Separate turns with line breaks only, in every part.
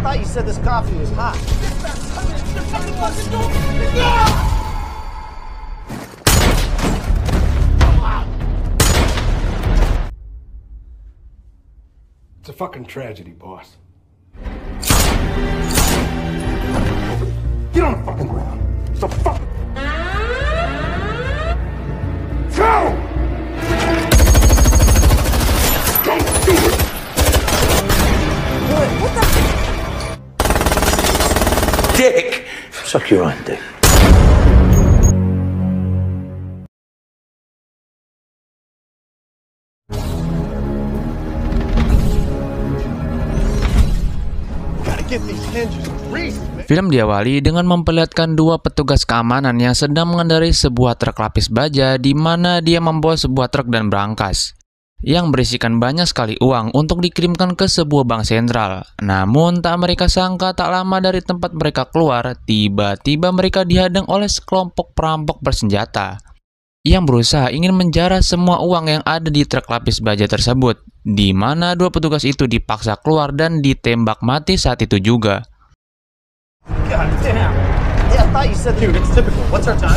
thought you said this coffee was hot.
It's a fucking tragedy, boss. Get on the fucking ground. So fuck. Go! Don't do it!
What the?
Dick! Suck your own dick.
Film diawali dengan memperlihatkan dua petugas keamanan yang sedang mengendarai sebuah truk lapis baja di mana dia membawa sebuah truk dan berangkas yang berisikan banyak sekali uang untuk dikirimkan ke sebuah bank sentral. Namun tak mereka sangka tak lama dari tempat mereka keluar, tiba-tiba mereka dihadang oleh sekelompok perampok bersenjata yang berusaha ingin menjarah semua uang yang ada di truk lapis baja tersebut, di mana dua petugas itu dipaksa keluar dan ditembak mati saat itu juga.
God damn. Yeah, I thought you said, dude, it's typical. What's our time?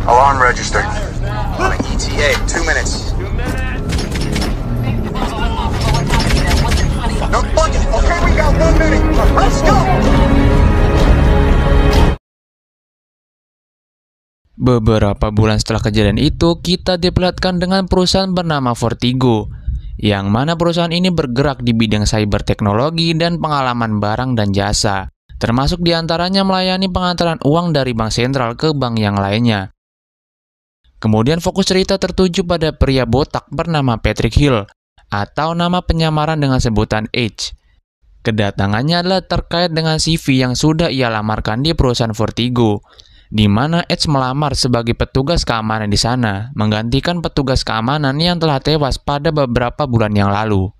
Alarm registered. On an ETA, 2 minutes. No bugging. Okay, we got 1 minute. Let's go.
Beberapa bulan setelah kejadian itu, kita diperlihatkan dengan perusahaan bernama Vertigo, yang mana perusahaan ini bergerak di bidang cyber teknologi dan pengalaman barang dan jasa, termasuk diantaranya melayani pengantaran uang dari bank sentral ke bank yang lainnya. Kemudian fokus cerita tertuju pada pria botak bernama Patrick Hill, atau nama penyamaran dengan sebutan H. Kedatangannya adalah terkait dengan CV yang sudah ia lamarkan di perusahaan Vertigo, di mana Edge melamar sebagai petugas keamanan di sana, menggantikan petugas keamanan yang telah tewas pada beberapa bulan yang lalu.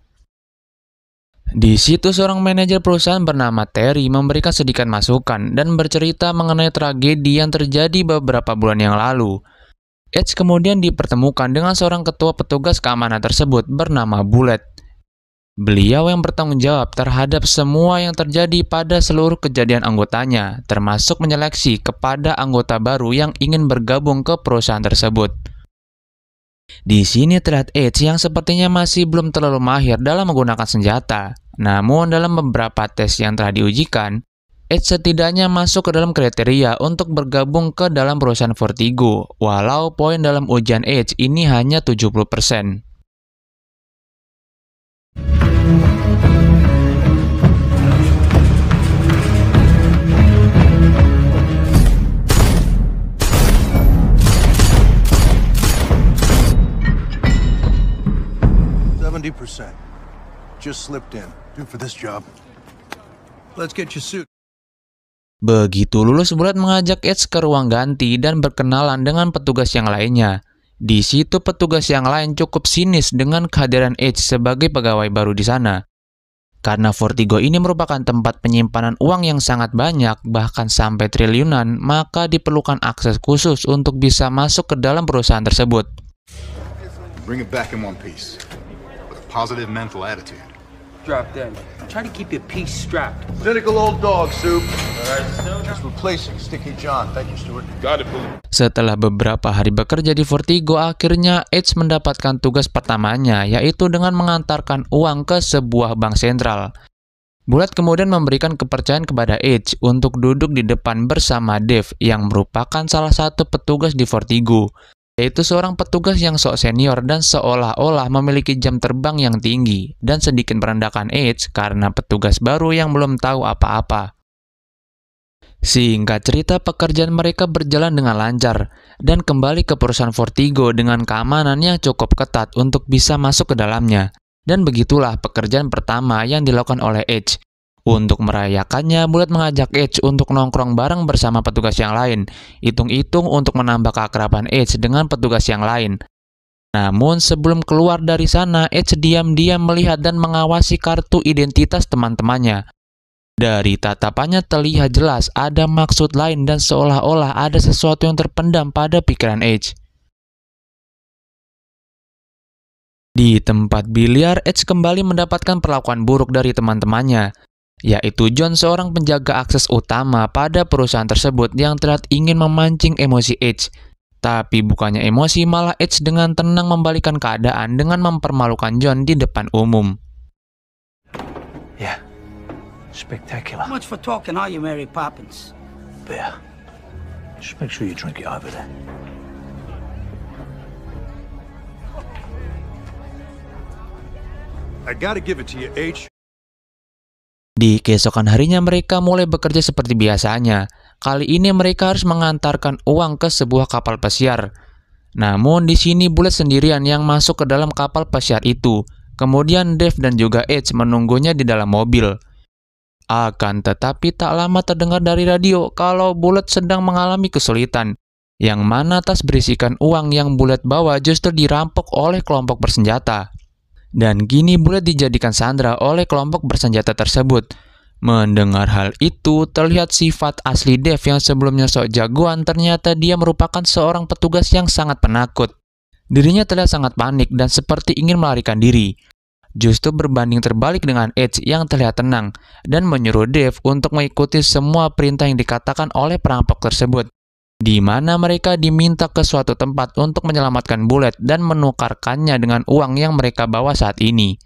Di situ seorang manajer perusahaan bernama Terry memberikan sedikit masukan dan bercerita mengenai tragedi yang terjadi beberapa bulan yang lalu. Edge kemudian dipertemukan dengan seorang ketua petugas keamanan tersebut bernama Bullet. Beliau yang bertanggung jawab terhadap semua yang terjadi pada seluruh kejadian anggotanya, termasuk menyeleksi kepada anggota baru yang ingin bergabung ke perusahaan tersebut. Di sini terlihat Edge yang sepertinya masih belum terlalu mahir dalam menggunakan senjata. Namun dalam beberapa tes yang telah diujikan, Edge setidaknya masuk ke dalam kriteria untuk bergabung ke dalam perusahaan Vertigo, walau poin dalam ujian Edge ini hanya 70%.
Just slipped in. Due for this job. Let's get your suit.
Begitu lulus, Bullet mengajak Edge ke ruang ganti dan berkenalan dengan petugas yang lainnya. Di situ petugas yang lain cukup sinis dengan kehadiran Edge sebagai pegawai baru di sana. Karena Vertigo ini merupakan tempat penyimpanan uang yang sangat banyak, bahkan sampai triliunan, maka diperlukan akses khusus untuk bisa masuk ke dalam perusahaan tersebut.
Bring it back in one piece. With a positive mental attitude.
Drop dead. Try to keep your piece strapped.
Cynical old dog soup. Just replacing Sticky John. Thank you, Stuart.
Got it, Blue.
Setelah beberapa hari bekerja di Vertigo, akhirnya Edge mendapatkan tugas pertamanya, yaitu dengan mengantarkan uang ke sebuah bank sentral. Bullet kemudian memberikan kepercayaan kepada Edge untuk duduk di depan bersama Dave, yang merupakan salah satu petugas di Vertigo, yaitu seorang petugas yang sok senior dan seolah-olah memiliki jam terbang yang tinggi, dan sedikit merendahkan Edge karena petugas baru yang belum tahu apa-apa. Singkat cerita, pekerjaan mereka berjalan dengan lancar, dan kembali ke perusahaan Vertigo dengan keamanan yang cukup ketat untuk bisa masuk ke dalamnya. Dan begitulah pekerjaan pertama yang dilakukan oleh Edge. Untuk merayakannya, Bullet mengajak Edge untuk nongkrong bareng bersama petugas yang lain, hitung-hitung untuk menambah keakraban Edge dengan petugas yang lain. Namun sebelum keluar dari sana, Edge diam-diam melihat dan mengawasi kartu identitas teman-temannya. Dari tatapannya terlihat jelas ada maksud lain dan seolah-olah ada sesuatu yang terpendam pada pikiran Edge. Di tempat biliar, Edge kembali mendapatkan perlakuan buruk dari teman-temannya, yaitu John, seorang penjaga akses utama pada perusahaan tersebut yang terlihat ingin memancing emosi Edge. Tapi bukannya emosi, malah Edge dengan tenang membalikan keadaan dengan mempermalukan John di depan umum.
Yeah. Spectacular.
Much for talking, are you, Mary Poppins?
Beer. Just make sure you drink it over there.
I gotta give it to you, H.
Di keesokan harinya mereka mulai bekerja seperti biasanya. Kali ini mereka harus mengantarkan uang ke sebuah kapal pesiar. Namun di sini Bullet sendirian yang masuk ke dalam kapal pesiar itu. Kemudian Dave dan juga Edge menunggunya di dalam mobil. Akan tetapi tak lama terdengar dari radio kalau Bullet sedang mengalami kesulitan, yang mana tas berisikan uang yang Bullet bawa justru dirampok oleh kelompok bersenjata. Dan kini Bullet dijadikan sandera oleh kelompok bersenjata tersebut. Mendengar hal itu, terlihat sifat asli Dave yang sebelumnya sok jagoan, ternyata dia merupakan seorang petugas yang sangat penakut. Dirinya terlihat sangat panik dan seperti ingin melarikan diri. Justru berbanding terbalik dengan Edge yang terlihat tenang dan menyuruh Dave untuk mengikuti semua perintah yang dikatakan oleh perampok tersebut, di mana mereka diminta ke suatu tempat untuk menyelamatkan Bullet dan menukarkannya dengan uang yang mereka bawa saat ini.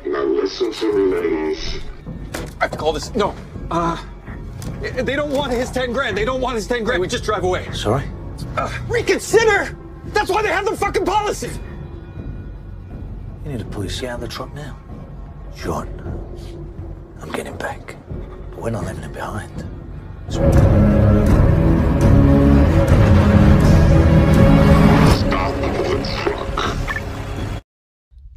Now listen to me, ladies.
I call this. No. They don't want his 10 grand. They don't want his 10 grand. We just drive away.
Sorry?
Reconsider! That's why they have the fucking policy!
You need a police get out of the truck now. John, I'm getting back. But we're not leaving it behind.
Stop the truck.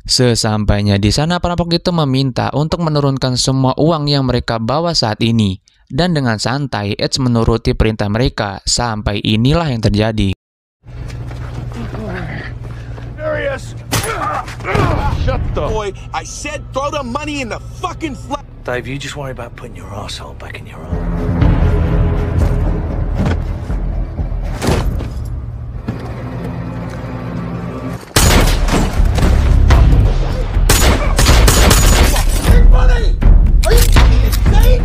Sesampainya di sana, perampok itu meminta untuk menurunkan semua uang yang mereka bawa saat ini. Dan dengan santai, Edge menuruti perintah mereka, sampai inilah yang terjadi.
There he is. Shut the boy. I said throw the money in the fucking flat.
Dave, you just worry about putting your arsehole back in your arm.
Money! Are you fucking insane?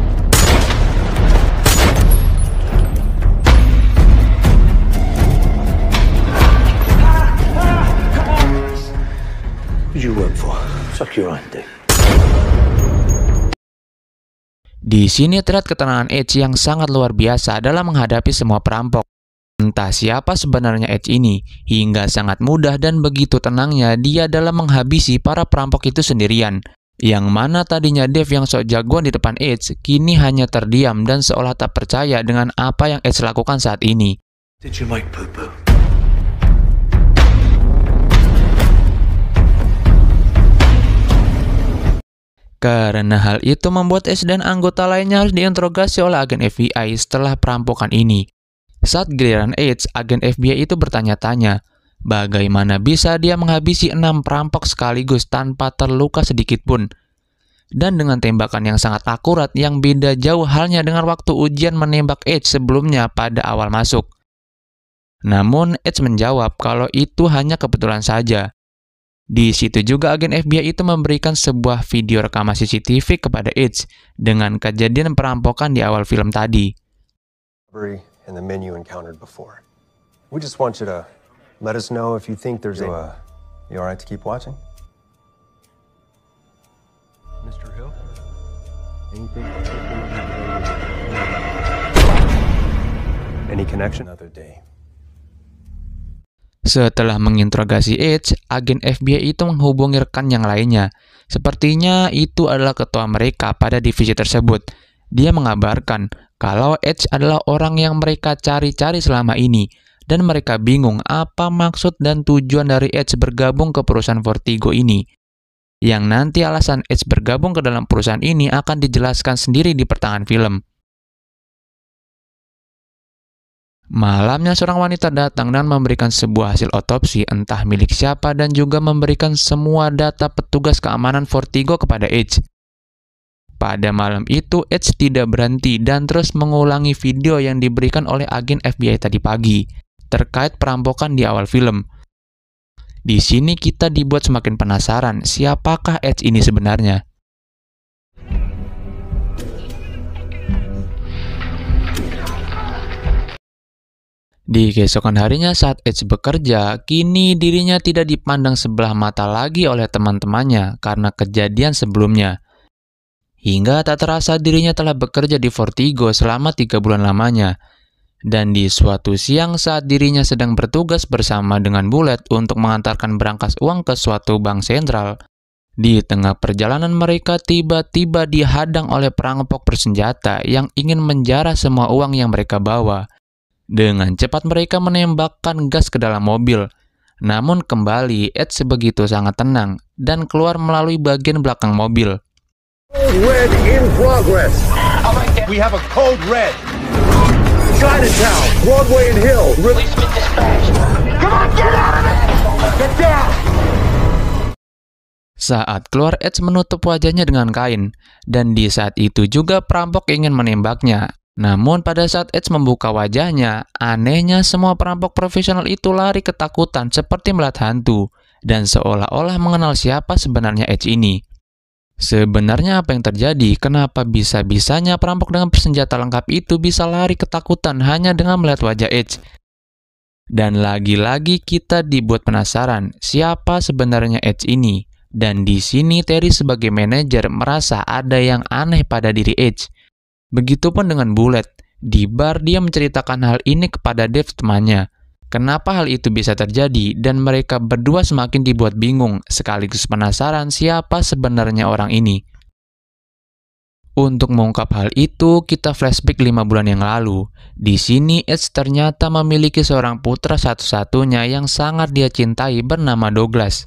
Who'd you work for? Suck your own dick.
Di sini terlihat ketenangan Edge yang sangat luar biasa dalam menghadapi semua perampok. Entah siapa sebenarnya Edge ini, hingga sangat mudah dan begitu tenangnya dia dalam menghabisi para perampok itu sendirian. Yang mana tadinya Dave yang sok jagoan di depan Edge, kini hanya terdiam dan seolah tak percaya dengan apa yang Edge lakukan saat ini.
Did you make poo-poo?
Karena hal itu membuat Edge dan anggota lainnya harus diinterogasi oleh agen FBI setelah perampokan ini. Saat giliran Edge, agen FBI itu bertanya-tanya, bagaimana bisa dia menghabisi 6 perampok sekaligus tanpa terluka sedikit pun. Dan dengan tembakan yang sangat akurat yang beda jauh halnya dengan waktu ujian menembak Edge sebelumnya pada awal masuk. Namun Edge menjawab kalau itu hanya kebetulan saja. Di situ juga agen FBI itu memberikan sebuah video rekaman CCTV kepada Edge dengan kejadian perampokan di awal film tadi.
And the men you encountered before. We just want you to let us know if you think there's you all right to keep watching? Mr. Hill? Anything? Any connection? Another day.
Setelah menginterogasi Edge, agen FBI itu menghubungi rekan yang lainnya. Sepertinya itu adalah ketua mereka pada divisi tersebut. Dia mengabarkan kalau Edge adalah orang yang mereka cari-cari selama ini, dan mereka bingung apa maksud dan tujuan dari Edge bergabung ke perusahaan Vertigo ini. Yang nanti alasan Edge bergabung ke dalam perusahaan ini akan dijelaskan sendiri di pertengahan film. Malamnya seorang wanita datang dan memberikan sebuah hasil otopsi entah milik siapa dan juga memberikan semua data petugas keamanan Vertigo kepada Edge. Pada malam itu, Edge tidak berhenti dan terus mengulangi video yang diberikan oleh agen FBI tadi pagi terkait perampokan di awal film. Di sini kita dibuat semakin penasaran siapakah Edge ini sebenarnya. Di keesokan harinya saat Edge bekerja, kini dirinya tidak dipandang sebelah mata lagi oleh teman-temannya karena kejadian sebelumnya. Hingga tak terasa dirinya telah bekerja di Vertigo selama 3 bulan lamanya. Dan di suatu siang saat dirinya sedang bertugas bersama dengan Bullet untuk mengantarkan berangkas uang ke suatu bank sentral, di tengah perjalanan mereka tiba-tiba dihadang oleh perampok bersenjata yang ingin menjarah semua uang yang mereka bawa. Dengan cepat mereka menembakkan gas ke dalam mobil. Namun kembali, Edge begitu sangat tenang dan keluar melalui bagian belakang mobil.
Code red in progress. We have a code red. Chinatown, Broadway and Hill. Policeman dispatched. Come on, get out of there! Get down!
Saat keluar, Edge menutup wajahnya dengan kain. Dan di saat itu juga perampok ingin menembaknya. Namun pada saat Edge membuka wajahnya, anehnya semua perampok profesional itu lari ketakutan seperti melihat hantu dan seolah-olah mengenal siapa sebenarnya Edge ini. Sebenarnya apa yang terjadi? Kenapa bisa-bisanya perampok dengan bersenjata lengkap itu bisa lari ketakutan hanya dengan melihat wajah Edge? Dan lagi-lagi kita dibuat penasaran siapa sebenarnya Edge ini. Dan di sini Terry sebagai manajer merasa ada yang aneh pada diri Edge. Begitupun dengan Bullet. Di bar dia menceritakan hal ini kepada Dave temannya. Kenapa hal itu bisa terjadi dan mereka berdua semakin dibuat bingung sekaligus penasaran siapa sebenarnya orang ini. Untuk mengungkap hal itu, kita flashback 5 bulan yang lalu. Di sini Edge ternyata memiliki seorang putra satu-satunya yang sangat dia cintai bernama Douglas.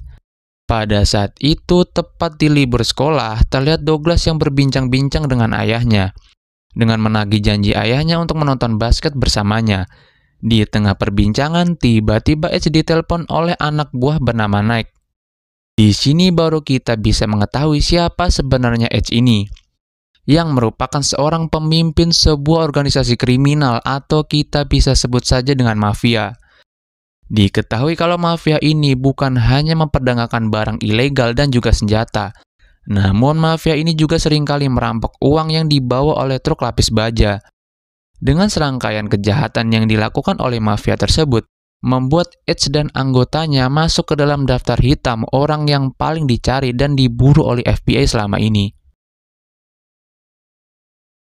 Pada saat itu, tepat di libur sekolah, terlihat Douglas yang berbincang-bincang dengan ayahnya. Dengan menagih janji ayahnya untuk menonton basket bersamanya. Di tengah perbincangan, tiba-tiba Edge ditelepon oleh anak buah bernama Nike. Di sini baru kita bisa mengetahui siapa sebenarnya Edge ini, yang merupakan seorang pemimpin sebuah organisasi kriminal atau kita bisa sebut saja dengan mafia. Diketahui kalau mafia ini bukan hanya memperdagangkan barang ilegal dan juga senjata, namun mafia ini juga seringkali merampok uang yang dibawa oleh truk lapis baja. Dengan serangkaian kejahatan yang dilakukan oleh mafia tersebut, membuat Edge dan anggotanya masuk ke dalam daftar hitam orang yang paling dicari dan diburu oleh FBI selama ini.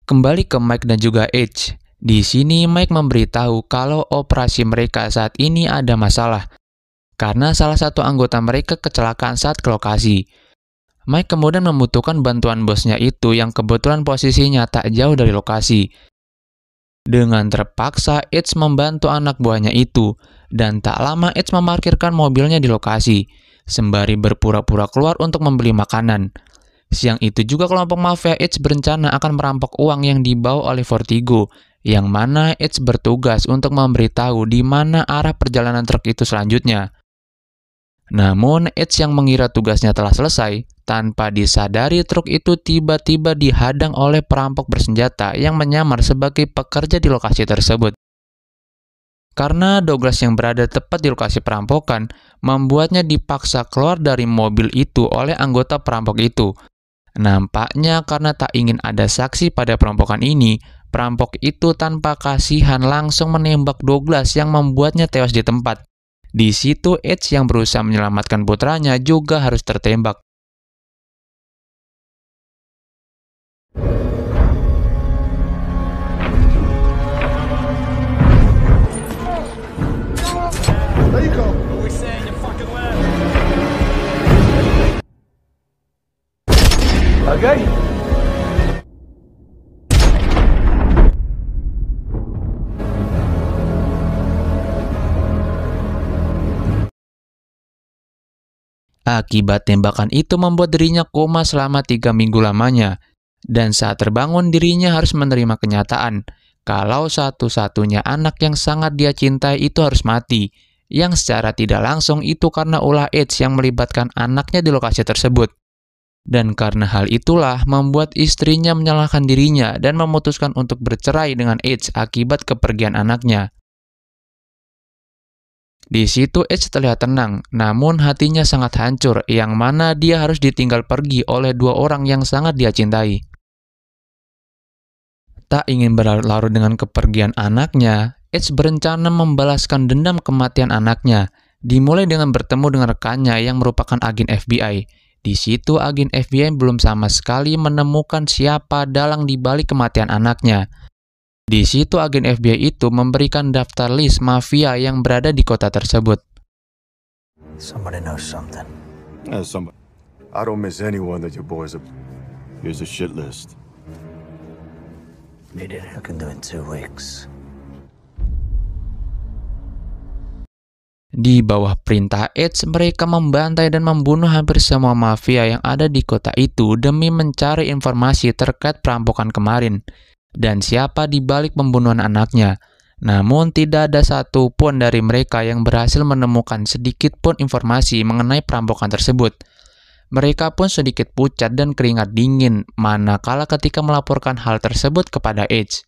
Kembali ke Mike dan juga Edge. Di sini Mike memberitahu kalau operasi mereka saat ini ada masalah, karena salah satu anggota mereka kecelakaan saat ke lokasi. Mike kemudian membutuhkan bantuan bosnya itu yang kebetulan posisinya tak jauh dari lokasi. Dengan terpaksa, Edge membantu anak buahnya itu, dan tak lama Edge memarkirkan mobilnya di lokasi, sembari berpura-pura keluar untuk membeli makanan. Siang itu juga kelompok mafia Edge berencana akan merampok uang yang dibawa oleh Vertigo, yang mana Edge bertugas untuk memberitahu di mana arah perjalanan truk itu selanjutnya. Namun, Edge yang mengira tugasnya telah selesai, tanpa disadari truk itu tiba-tiba dihadang oleh perampok bersenjata yang menyamar sebagai pekerja di lokasi tersebut. Karena Douglas yang berada tepat di lokasi perampokan, membuatnya dipaksa keluar dari mobil itu oleh anggota perampok itu. Nampaknya karena tak ingin ada saksi pada perampokan ini, perampok itu tanpa kasihan langsung menembak Douglas yang membuatnya tewas di tempat. Di situ Edge yang berusaha menyelamatkan putranya juga harus tertembak.
There you go. Okay.
Akibat tembakan itu membuat dirinya koma selama 3 minggu lamanya, dan saat terbangun dirinya harus menerima kenyataan kalau satu-satunya anak yang sangat dia cintai itu harus mati, yang secara tidak langsung itu karena ulah AIDS yang melibatkan anaknya di lokasi tersebut. Dan karena hal itulah membuat istrinya menyalahkan dirinya dan memutuskan untuk bercerai dengan AIDS akibat kepergian anaknya. Di situ Edge terlihat tenang, namun hatinya sangat hancur, yang mana dia harus ditinggal pergi oleh dua orang yang sangat dia cintai. Tak ingin berlarut-larut dengan kepergian anaknya, Edge berencana membalaskan dendam kematian anaknya, dimulai dengan bertemu dengan rekannya yang merupakan agen FBI. Di situ agen FBI belum sama sekali menemukan siapa dalang di balik kematian anaknya. Di situ agen FBI itu memberikan daftar list mafia yang berada di kota tersebut.
Somebody knows something.
Somebody. I don't miss anyone that your boys are. Here's a shit list.
Need it. I can do it in 2 weeks.
Di bawah perintah Edge, mereka membantai dan membunuh hampir semua mafia yang ada di kota itu demi mencari informasi terkait perampokan kemarin dan siapa di balik pembunuhan anaknya. Namun tidak ada satu pun dari mereka yang berhasil menemukan sedikit pun informasi mengenai perampokan tersebut. Mereka pun sedikit pucat dan keringat dingin manakala ketika melaporkan hal tersebut kepada Edge.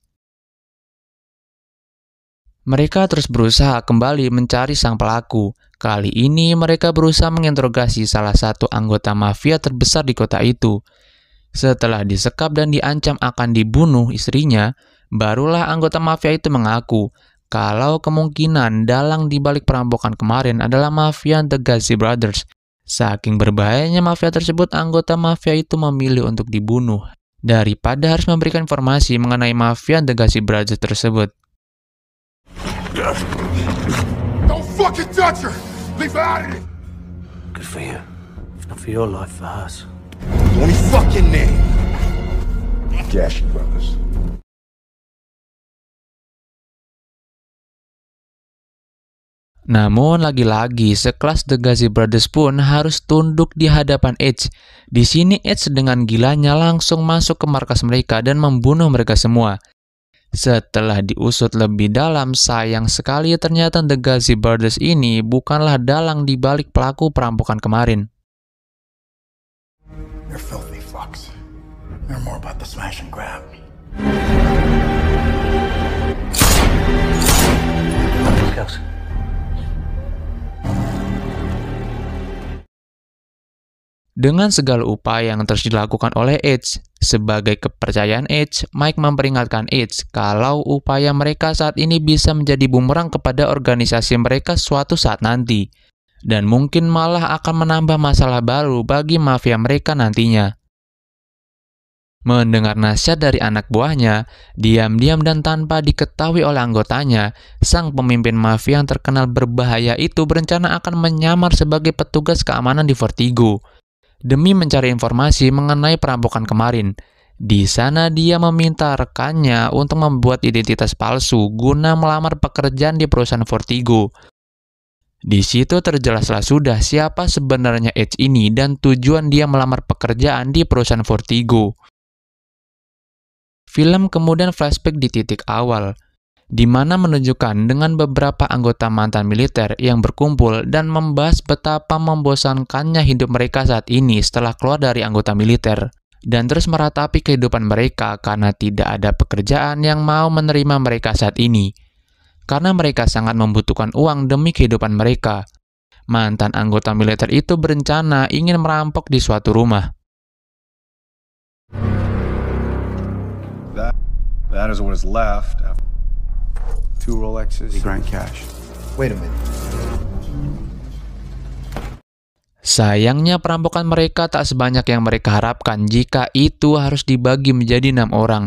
Mereka terus berusaha kembali mencari sang pelaku. Kali ini mereka berusaha menginterogasi salah satu anggota mafia terbesar di kota itu. Setelah disekap dan diancam akan dibunuh istrinya, barulah anggota mafia itu mengaku kalau kemungkinan dalang di balik perampokan kemarin adalah mafia The Gazi Brothers. Saking berbahayanya mafia tersebut, anggota mafia itu memilih untuk dibunuh daripada harus memberikan informasi mengenai mafia The Gazi Brothers tersebut.
Don't fucking touch her! Leave her out of it!
Good for you. If not for your life, for hers.
Only fucking name. Gashi Brothers.
Namun lagi-lagi sekelas The Gazi Brothers pun harus tunduk di hadapan Edge. Di sini Edge dengan gilanya langsung masuk ke markas mereka dan membunuh mereka semua. Setelah diusut lebih dalam, sayang sekali ternyata The Gazi Brothers ini bukanlah dalang di balik pelaku perampokan kemarin.
They're filthy fucks. They're more about the smash and grab.
Goes.
Dengan segala upaya yang terus dilakukan oleh Edge, sebagai kepercayaan Edge, Mike memperingatkan Edge kalau upaya mereka saat ini bisa menjadi bumerang kepada organisasi mereka suatu saat nanti, dan mungkin malah akan menambah masalah baru bagi mafia mereka nantinya. Mendengar nasihat dari anak buahnya, diam-diam dan tanpa diketahui oleh anggotanya, sang pemimpin mafia yang terkenal berbahaya itu berencana akan menyamar sebagai petugas keamanan di Vertigo demi mencari informasi mengenai perampokan kemarin. Di sana dia meminta rekannya untuk membuat identitas palsu guna melamar pekerjaan di perusahaan Vertigo. Di situ terjelaslah sudah siapa sebenarnya Edge ini dan tujuan dia melamar pekerjaan di perusahaan Vertigo. Film kemudian flashback di titik awal, di mana menunjukkan dengan beberapa anggota mantan militer yang berkumpul dan membahas betapa membosankannya hidup mereka saat ini setelah keluar dari anggota militer, dan terus meratapi kehidupan mereka karena tidak ada pekerjaan yang mau menerima mereka saat ini. Karena mereka sangat membutuhkan uang demi kehidupan mereka, mantan anggota militer itu berencana ingin merampok di suatu rumah.
That is what is left after 2 Rolexes, grand cash.
Wait a minute.
Sayangnya perampokan mereka tak sebanyak yang mereka harapkan jika itu harus dibagi menjadi 6 orang.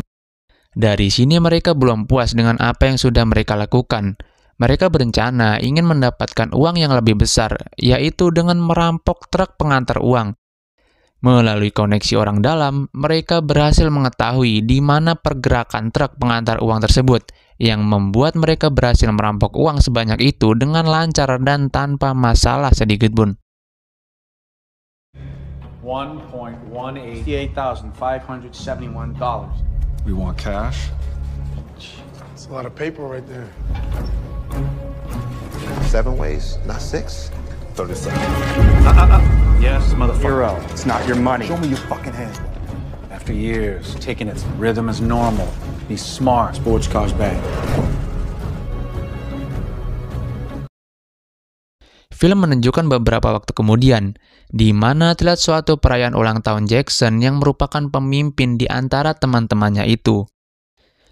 Dari sini mereka belum puas dengan apa yang sudah mereka lakukan. Mereka berencana ingin mendapatkan uang yang lebih besar, yaitu dengan merampok truk pengantar uang. Melalui koneksi orang dalam, mereka berhasil mengetahui di mana pergerakan truk pengantar uang tersebut, yang membuat mereka berhasil merampok uang sebanyak itu dengan lancar dan tanpa masalah sedikit pun.
$1,188,571.
We want cash?
That's a lot of paper right there.
7 ways, not 6.
30 seconds.
Yes, motherfucker.
Hero, it's not your money.
Show me your fucking hands. After years, taking its rhythm as normal. He's smart. Sports cars bang.
Film menunjukkan beberapa waktu kemudian, di mana terlihat suatu perayaan ulang tahun Jackson yang merupakan pemimpin di antara teman-temannya itu.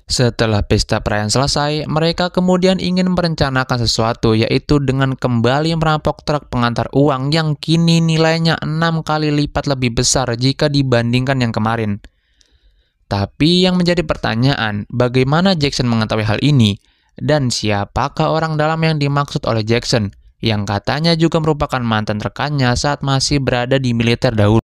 Setelah pesta perayaan selesai, mereka kemudian ingin merencanakan sesuatu, yaitu dengan kembali merampok truk pengantar uang yang kini nilainya 6 kali lipat lebih besar jika dibandingkan yang kemarin. Tapi yang menjadi pertanyaan, bagaimana Jackson mengetahui hal ini? Dan siapakah orang dalam yang dimaksud oleh Jackson, yang katanya juga merupakan mantan rekannya saat masih berada di militer dahulu?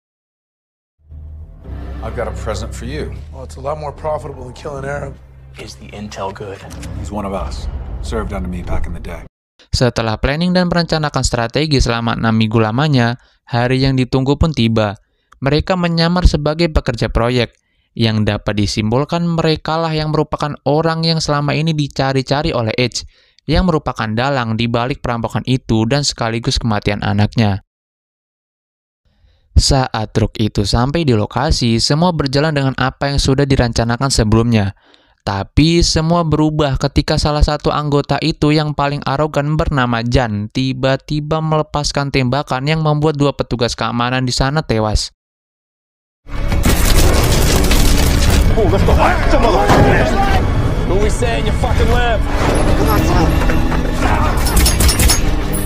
I've got a present for you.
Well, it's a lot more profitable than killing Arab.
Is the intel good?
He's one of us. Served under me back in the day.
Setelah planning dan merencanakan strategi selama 6 minggu lamanya, hari yang ditunggu pun tiba. Mereka menyamar sebagai pekerja proyek, yang dapat disimpulkan merekalah yang merupakan orang yang selama ini dicari-cari oleh Edge, yang merupakan dalang di balik perampokan itu dan sekaligus kematian anaknya. Saat truk itu sampai di lokasi, semua berjalan dengan apa yang sudah direncanakan sebelumnya. Tapi semua berubah ketika salah satu anggota itu yang paling arogan bernama Jan tiba-tiba melepaskan tembakan yang membuat 2 petugas keamanan di sana tewas.
Oh, let's go. Some motherfucker.
Who we saying you fucking live?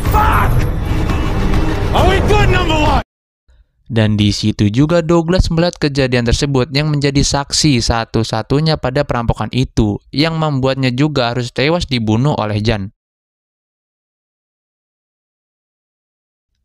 Fuck!
Are we good, number 1?
Dan di situ juga Douglas melihat kejadian tersebut yang menjadi saksi satu-satunya pada perampokan itu, yang membuatnya juga harus tewas dibunuh oleh Jan.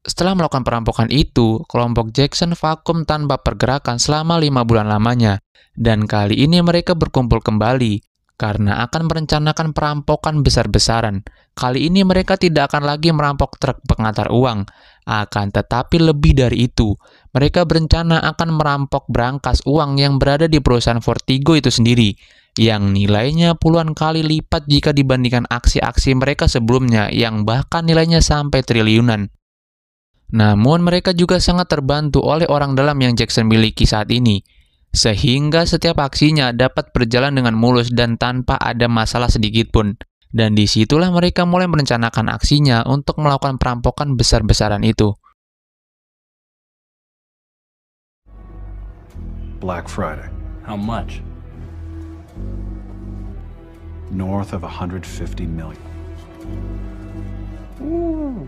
Setelah melakukan perampokan itu, kelompok Jackson vakum tanpa pergerakan selama 5 bulan lamanya. Dan kali ini mereka berkumpul kembali, karena akan merencanakan perampokan besar-besaran. Kali ini mereka tidak akan lagi merampok truk pengantar uang, akan tetapi lebih dari itu, mereka berencana akan merampok brankas uang yang berada di perusahaan Vertigo itu sendiri, yang nilainya puluhan kali lipat jika dibandingkan aksi-aksi mereka sebelumnya yang bahkan nilainya sampai triliunan. Namun mereka juga sangat terbantu oleh orang dalam yang Jackson miliki saat ini, sehingga setiap aksinya dapat berjalan dengan mulus dan tanpa ada masalah sedikit pun. Dan disitulah mereka mulai merencanakan aksinya untuk melakukan perampokan besar-besaran itu.
Black Friday.
How much?
North of 150 million. Ooh.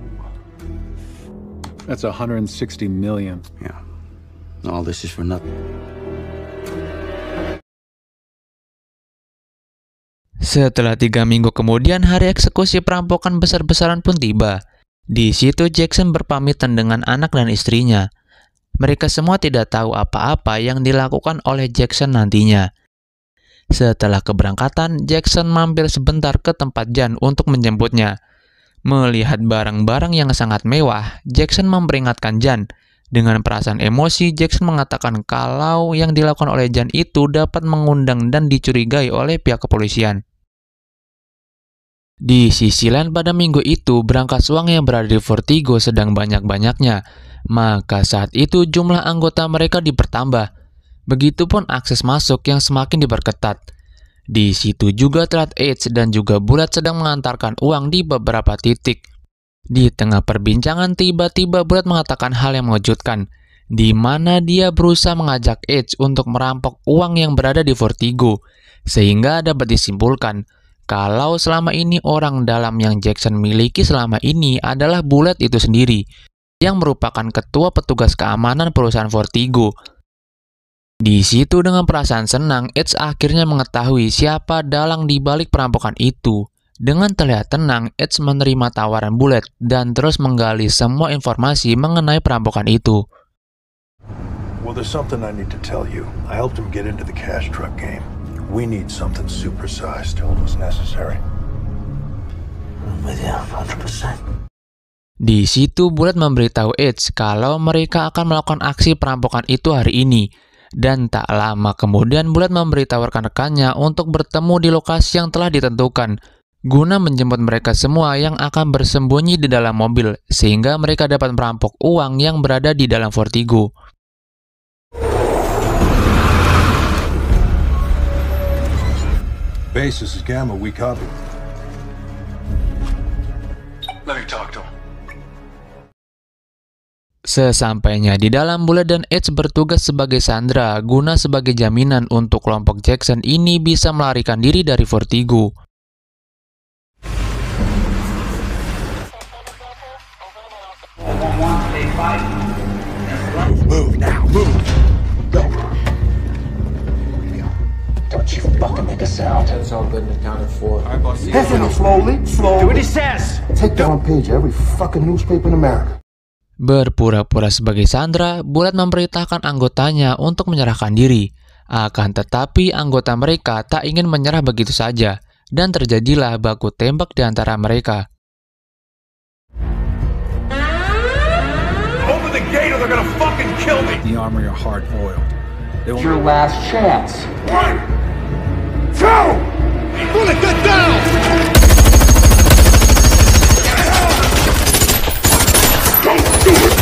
That's 160 million.
Yeah. All this is for nothing.
Setelah 3 minggu kemudian, hari eksekusi perampokan besar-besaran pun tiba. Di situ Jackson berpamitan dengan anak dan istrinya. Mereka semua tidak tahu apa-apa yang dilakukan oleh Jackson nantinya. Setelah keberangkatan, Jackson mampir sebentar ke tempat Jan untuk menjemputnya. Melihat barang-barang yang sangat mewah, Jackson memperingatkan Jan. Dengan perasaan emosi, Jackson mengatakan kalau yang dilakukan oleh Jan itu dapat mengundang dan dicurigai oleh pihak kepolisian. Di sisi lain, pada minggu itu, brankas uang yang berada di Vertigo sedang banyak-banyaknya. Maka saat itu jumlah anggota mereka dipertambah. Begitupun akses masuk yang semakin diperketat. Di situ juga terlihat Edge dan juga Bullet sedang mengantarkan uang di beberapa titik. Di tengah perbincangan, tiba-tiba Bullet mengatakan hal yang mengejutkan, di mana dia berusaha mengajak Edge untuk merampok uang yang berada di Vertigo, sehingga dapat disimpulkan kalau selama ini orang dalam yang Jackson miliki selama ini adalah Bullet itu sendiri, yang merupakan ketua petugas keamanan perusahaan Vertigo. Di situ dengan perasaan senang, Edge akhirnya mengetahui siapa dalang di balik perampokan itu. Dengan terlihat tenang, Edge menerima tawaran Bullet dan terus menggali semua informasi mengenai perampokan itu.
Well, there's something I need to tell you. I helped him get into the cash truck game. We need something supersized. Told was necessary.
I'm with you 100%.
Di situ Bullet memberitahu Edge kalau mereka akan melakukan aksi perampokan itu hari ini. Dan tak lama kemudian Bullet memberitahu rekan-rekannya untuk bertemu di lokasi yang telah ditentukan, guna menjemput mereka semua yang akan bersembunyi di dalam mobil, sehingga mereka dapat merampok uang yang berada di dalam Vertigo.
Base, this is Gamma. We copy.
Let me talk to him.
Sesampainya di dalam, Bullet dan Edge bertugas sebagai sandera guna sebagai jaminan untuk kelompok Jackson ini bisa melarikan diri dari Vertigo.
Move now, move. Go. Don't you fucking make a sound.
That's all good and accounted for. All right, boss.
Hands in slowly, slowly.
Do what he says.
Take the front page of every fucking newspaper in America.
Berpura-pura sebagai sandera, Bullet memerintahkan anggotanya untuk menyerahkan diri. Akan tetapi anggota mereka tak ingin menyerah begitu saja, dan terjadilah baku tembak di antara mereka.
Open the gate or they're gonna fucking kill me.
The armor are hard-boiled.
It's your last chance. 1, 2, bullet, get down! Don't do it!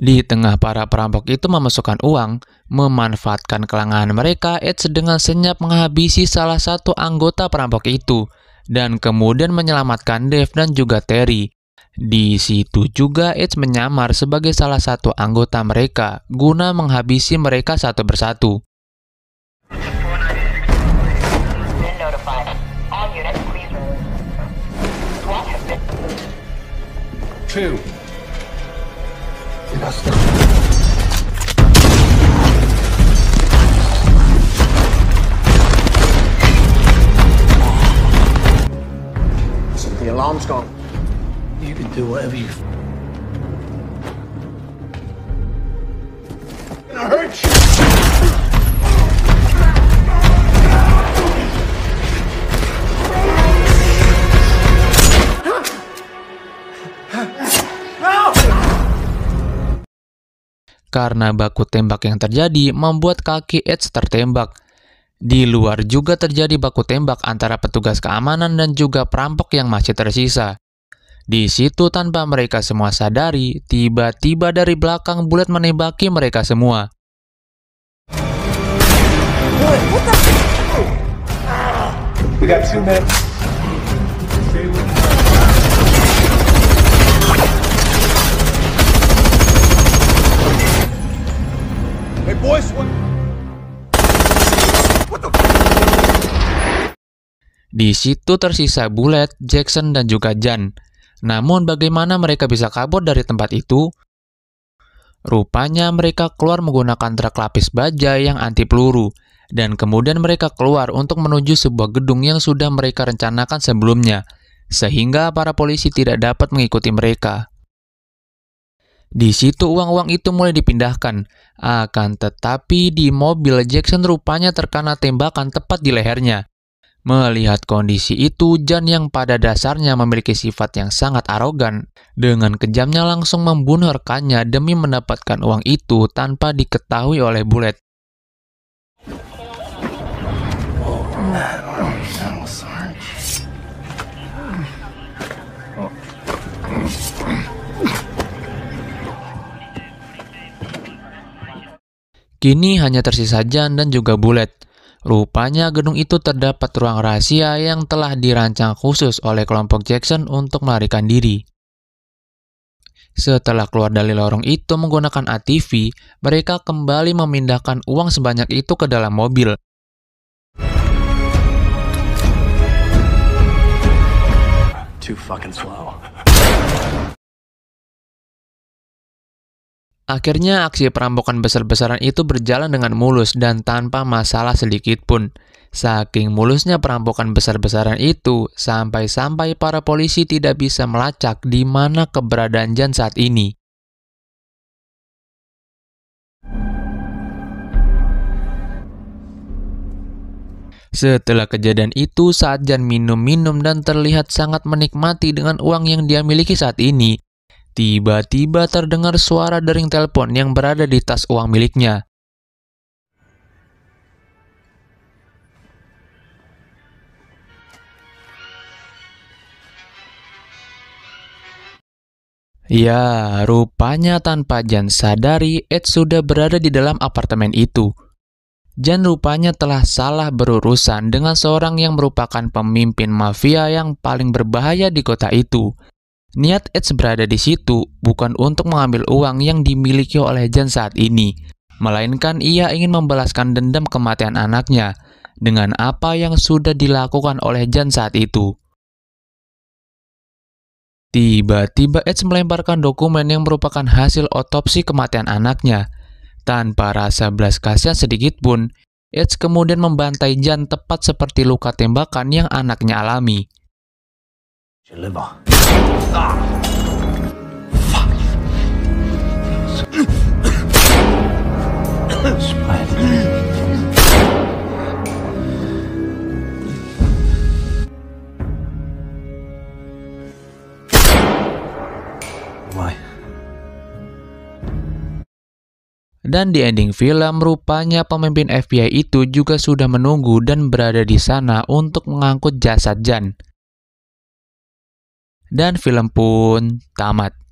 Di tengah para perampok itu memasukkan uang, memanfaatkan kelangan mereka, Edge dengan senyap menghabisi salah satu anggota perampok itu, dan kemudian menyelamatkan Dave dan juga Terry. Di situ juga Edge menyamar sebagai salah satu anggota mereka, guna menghabisi mereka satu persatu.
Two.
The alarm's gone.
You can do whatever you...
I hurt you.
Karena baku tembak yang terjadi membuat kaki Edge tertembak. Di luar juga terjadi baku tembak antara petugas keamanan dan juga perampok yang masih tersisa. Di situ tanpa mereka semua sadari, tiba-tiba dari belakang Bullet menembaki mereka semua.
We got 2 minutes. Hey boys, what the
Di situ tersisa Bullet, Jackson, dan juga Jan. Namun bagaimana mereka bisa kabur dari tempat itu? Rupanya mereka keluar menggunakan truk lapis baja yang anti peluru, dan kemudian mereka keluar untuk menuju sebuah gedung yang sudah mereka rencanakan sebelumnya, sehingga para polisi tidak dapat mengikuti mereka. Di situ uang-uang itu mulai dipindahkan, akan tetapi di mobil Jackson rupanya terkena tembakan tepat di lehernya. Melihat kondisi itu, Jan yang pada dasarnya memiliki sifat yang sangat arogan, dengan kejamnya langsung membunuh rekannya demi mendapatkan uang itu tanpa diketahui oleh Bullet. Kini hanya tersisa Jan dan juga Bullet. Rupanya gedung itu terdapat ruang rahasia yang telah dirancang khusus oleh kelompok Jackson untuk melarikan diri. Setelah keluar dari lorong itu menggunakan ATV, mereka kembali memindahkan uang sebanyak itu ke dalam mobil.
Too fucking slow.
Akhirnya aksi perampokan besar-besaran itu berjalan dengan mulus dan tanpa masalah sedikit pun. Saking mulusnya perampokan besar-besaran itu, sampai-sampai para polisi tidak bisa melacak di mana keberadaan Jan saat ini. Setelah kejadian itu, saat Jan minum-minum dan terlihat sangat menikmati dengan uang yang dia miliki saat ini, tiba-tiba terdengar suara dering telepon yang berada di tas uang miliknya. Ya, rupanya tanpa Jan sadari, Ed sudah berada di dalam apartemen itu. Jan rupanya telah salah berurusan dengan seorang yang merupakan pemimpin mafia yang paling berbahaya di kota itu. Niat Ed berada di situ bukan untuk mengambil uang yang dimiliki oleh Jan saat ini, melainkan ia ingin membalaskan dendam kematian anaknya dengan apa yang sudah dilakukan oleh Jan saat itu. Tiba-tiba Ed melemparkan dokumen yang merupakan hasil otopsi kematian anaknya. Tanpa rasa belas kasihan sedikit pun, Ed kemudian membantai Jan tepat seperti luka tembakan yang anaknya alami. Dan di ending film, rupanya pemimpin FBI itu juga sudah menunggu dan berada di sana untuk mengangkut jasad Jan. Dan film pun tamat.